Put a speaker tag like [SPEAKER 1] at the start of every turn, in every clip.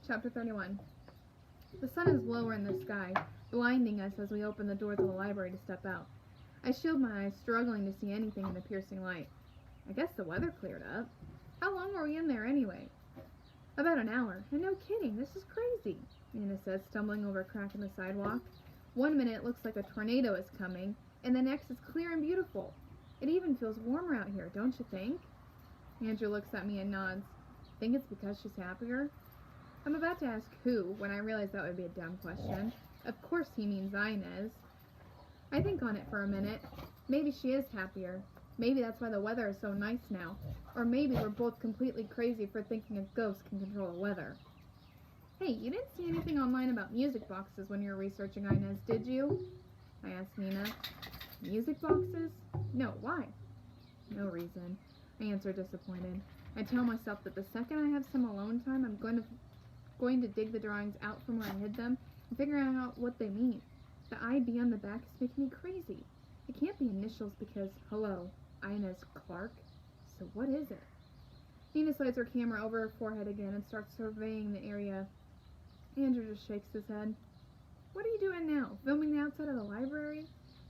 [SPEAKER 1] Chapter 31. The sun is lower in the sky, blinding us as we open the doors of the library to step out. I shield my eyes, struggling to see anything in the piercing light. I guess the weather cleared up. How long were we in there anyway? About an hour, and no kidding, this is crazy, Nina says, stumbling over a crack in the sidewalk. 1 minute it looks like a tornado is coming, and the next is clear and beautiful. It even feels warmer out here, don't you think? Andrew looks at me and nods. Think it's because she's happier? I'm about to ask who when I realize that would be a dumb question. Of course he means Inez. I think on it for a minute. Maybe she is happier. Maybe that's why the weather is so nice now. Or maybe we're both completely crazy for thinking a ghost can control the weather. Hey, you didn't see anything online about music boxes when you were researching Inez, did you? I asked Nina. Music boxes? No, why? No reason, I answered, disappointed. I tell myself that the second I have some alone time, I'm going to dig the drawings out from where I hid them and figure out what they mean. The IB on the back is making me crazy. It can't be initials because, hello, Inez Clark. So what is it? Nina slides her camera over her forehead again and starts surveying the area. Andrew just shakes his head. What are you doing now? Filming the outside of the library?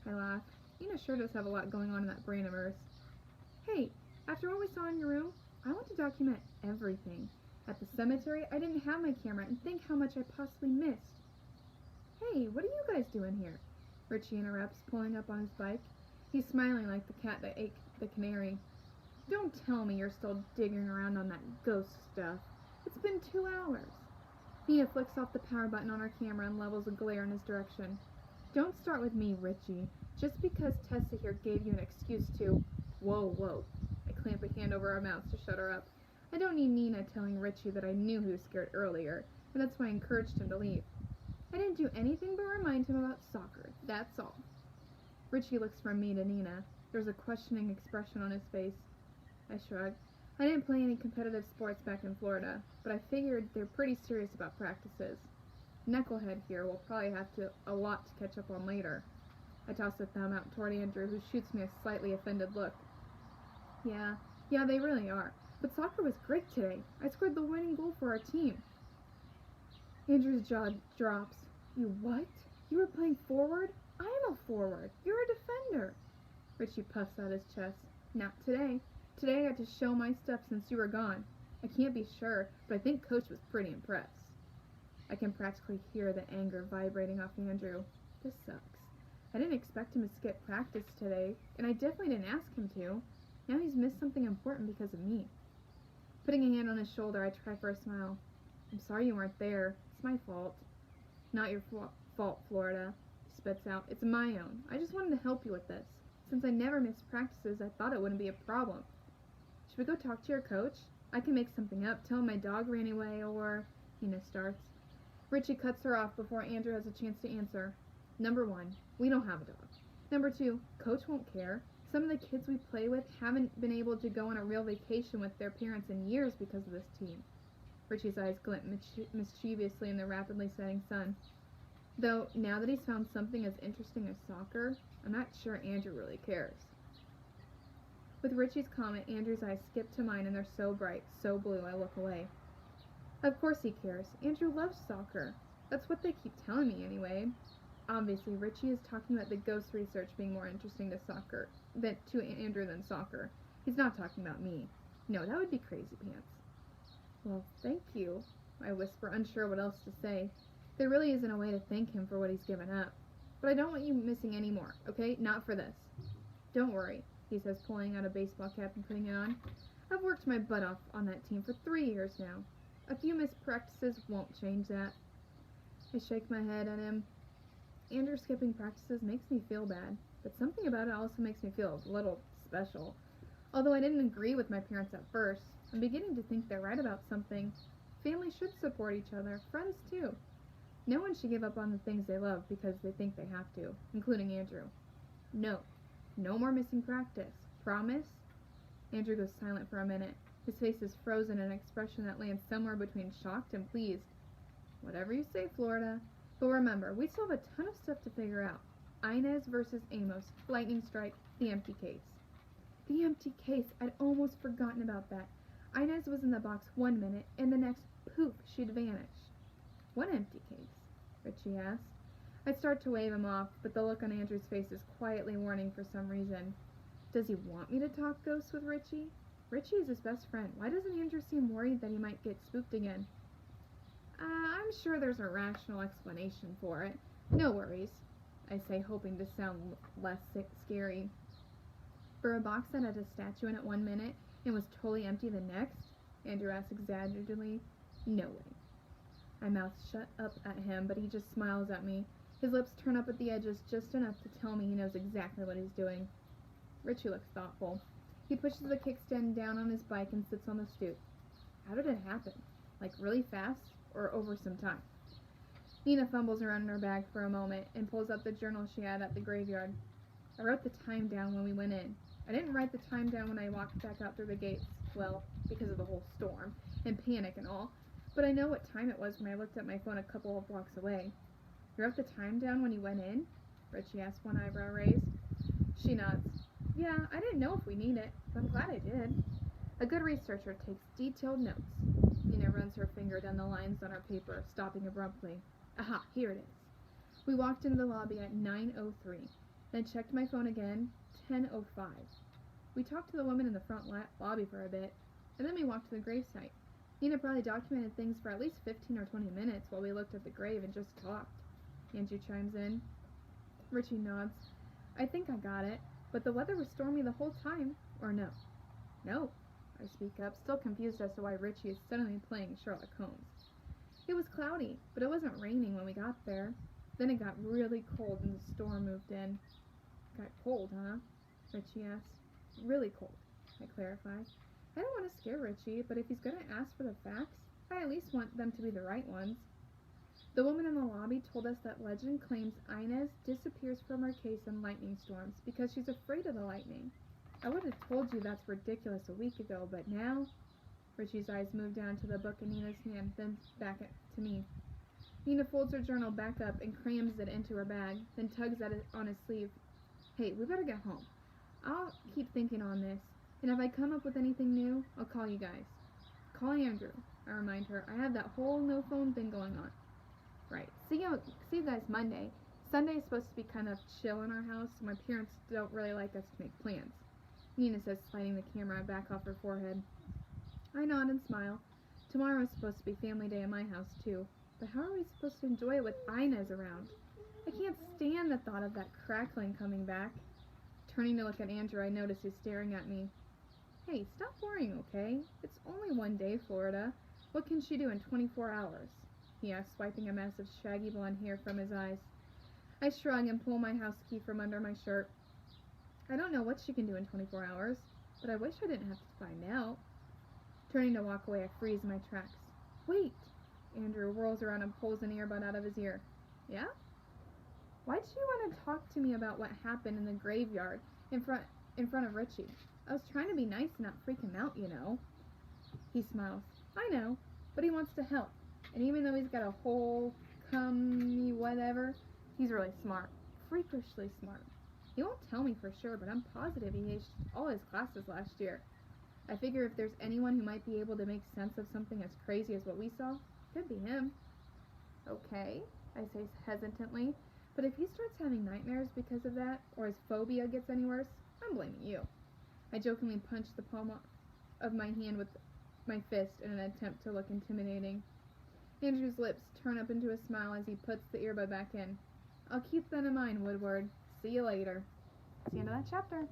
[SPEAKER 1] I laugh. Nina sure does have a lot going on in that brain of hers. Hey, after what we saw in your room, I want to document everything. At the cemetery, I didn't have my camera, and think how much I possibly missed. Hey, what are you guys doing here? Richie interrupts, pulling up on his bike. He's smiling like the cat that ate the canary. Don't tell me you're still digging around on that ghost stuff. It's been 2 hours. Nina flicks off the power button on her camera and levels a glare in his direction. Don't start with me, Richie. Just because Tessa here gave you an excuse to... Whoa. I clamp a hand over our mouths to shut her up. I don't need Nina telling Richie that I knew he was scared earlier, and that's why I encouraged him to leave. I didn't do anything but remind him about soccer, that's all. Richie looks from me to Nina. There's a questioning expression on his face. I shrug. I didn't play any competitive sports back in Florida, but I figured they're pretty serious about practices. Knucklehead here will probably have a lot to catch up on later. I toss a thumb out toward Andrew, who shoots me a slightly offended look. Yeah, they really are. But soccer was great today. I scored the winning goal for our team. Andrew's jaw drops. You what? You were playing forward? I am a forward. You're a defender. Richie puffs out his chest. Not today. Today I got to show my stuff since you were gone. I can't be sure, but I think Coach was pretty impressed. I can practically hear the anger vibrating off Andrew. This sucks. I didn't expect him to skip practice today, and I definitely didn't ask him to. Now he's missed something important because of me. Putting a hand on his shoulder, I try for a smile. I'm sorry you weren't there. It's my fault. Not your fault, Florida, he spits out. It's my own. I just wanted to help you with this. Since I never missed practices, I thought it wouldn't be a problem. Should we go talk to your coach? I can make something up, tell him my dog ran away, or... Nina starts. Richie cuts her off before Andrew has a chance to answer. Number 1, we don't have a dog. Number 2, Coach won't care. Some of the kids we play with haven't been able to go on a real vacation with their parents in years because of this team. Richie's eyes glint mischievously in the rapidly setting sun. Though, now that he's found something as interesting as soccer, I'm not sure Andrew really cares. With Richie's comment, Andrew's eyes skip to mine and they're so bright, so blue, I look away. Of course he cares. Andrew loves soccer. That's what they keep telling me anyway. Obviously, Richie is talking about the ghost research being more interesting to Andrew than soccer. He's not talking about me. No, that would be crazy pants. Well, thank you, I whisper, unsure what else to say. There really isn't a way to thank him for what he's given up. But I don't want you missing any more, okay? Not for this. Don't worry, he says, pulling out a baseball cap and putting it on. I've worked my butt off on that team for 3 years now. A few missed practices won't change that. I shake my head at him. Andrew skipping practices makes me feel bad, but something about it also makes me feel a little special. Although I didn't agree with my parents at first, I'm beginning to think they're right about something. Families should support each other, friends too. No one should give up on the things they love because they think they have to, including Andrew. No more missing practice. Promise? Andrew goes silent for a minute. His face is frozen in an expression that lands somewhere between shocked and pleased. Whatever you say, Florida. But remember, we still have a ton of stuff to figure out. Inez versus Amos, lightning strike, the empty case. The empty case, I'd almost forgotten about that. Inez was in the box 1 minute, and the next, poof, she'd vanished. What empty case? Richie asked. I start to wave him off, but the look on Andrew's face is quietly warning for some reason. Does he want me to talk ghosts with Richie? Richie is his best friend. Why doesn't Andrew seem worried that he might get spooked again? I'm sure there's a rational explanation for it. No worries, I say, hoping to sound less scary. For a box that had a statue in it one minute and was totally empty the next? Andrew asks exaggeratedly. No way. I mouth shut up at him, but he just smiles at me. His lips turn up at the edges just enough to tell me he knows exactly what he's doing. Richie looks thoughtful. He pushes the kickstand down on his bike and sits on the stoop. How did it happen? Like really fast or over some time? Nina fumbles around in her bag for a moment and pulls up the journal she had at the graveyard. I wrote the time down when we went in. I didn't write the time down when I walked back out through the gates. Well, because of the whole storm and panic and all. But I know what time it was when I looked at my phone a couple of blocks away. You wrote the time down when you went in? Richie asked, one eyebrow raised. She nods. Yeah, I didn't know if we need it, but I'm glad I did. A good researcher takes detailed notes. Nina runs her finger down the lines on our paper, stopping abruptly. Aha, here it is. We walked into the lobby at 9:03, then checked my phone again, 10:05. We talked to the woman in the front lobby for a bit, and then we walked to the gravesite. Nina probably documented things for at least 15 or 20 minutes while we looked at the grave and just talked. Andrew chimes in. Richie nods. I think I got it, but the weather was stormy the whole time, or no? No, I speak up, still confused as to why Richie is suddenly playing Sherlock Holmes. It was cloudy, but it wasn't raining when we got there. Then it got really cold and the storm moved in. Got cold, huh? Richie asks. Really cold, I clarify. I don't want to scare Richie, but if he's going to ask for the facts, I at least want them to be the right ones. The woman in the lobby told us that legend claims Inez disappears from her case in lightning storms because she's afraid of the lightning. I would have told you that's ridiculous a week ago, but now... Richie's eyes move down to the book in Nina's hand, then back to me. Nina folds her journal back up and crams it into her bag, then tugs at it on his sleeve. Hey, we better get home. I'll keep thinking on this, and if I come up with anything new, I'll call you guys. Call Andrew, I remind her. I have that whole no phone thing going on. Right. See you guys Monday. Sunday is supposed to be kind of chill in our house, so my parents don't really like us to make plans. Nina says, sliding the camera back off her forehead. I nod and smile. Tomorrow is supposed to be family day in my house, too. But how are we supposed to enjoy it with Inez around? I can't stand the thought of that crackling coming back. Turning to look at Andrew, I notice he's staring at me. Hey, stop worrying, okay? It's only one day, Florida. What can she do in 24 hours? He asks, swiping a mass of shaggy blonde hair from his eyes. I shrug and pull my house key from under my shirt. I don't know what she can do in 24 hours, but I wish I didn't have to find out. Turning to walk away, I freeze in my tracks. Wait! Andrew whirls around and pulls an earbud out of his ear. Yeah? Why'd you want to talk to me about what happened in the graveyard in front of Richie? I was trying to be nice and not freak him out, you know. He smiles. I know, but he wants to help. And even though he's got a whole whatever, he's really smart. Freakishly smart. He won't tell me for sure, but I'm positive he aced all his classes last year. I figure if there's anyone who might be able to make sense of something as crazy as what we saw, it could be him. Okay, I say hesitantly, but if he starts having nightmares because of that, or his phobia gets any worse, I'm blaming you. I jokingly punch the palm of my hand with my fist in an attempt to look intimidating. Andrew's lips turn up into a smile as he puts the earbud back in. I'll keep that in mind, Woodward. See you later. That's the end of that chapter.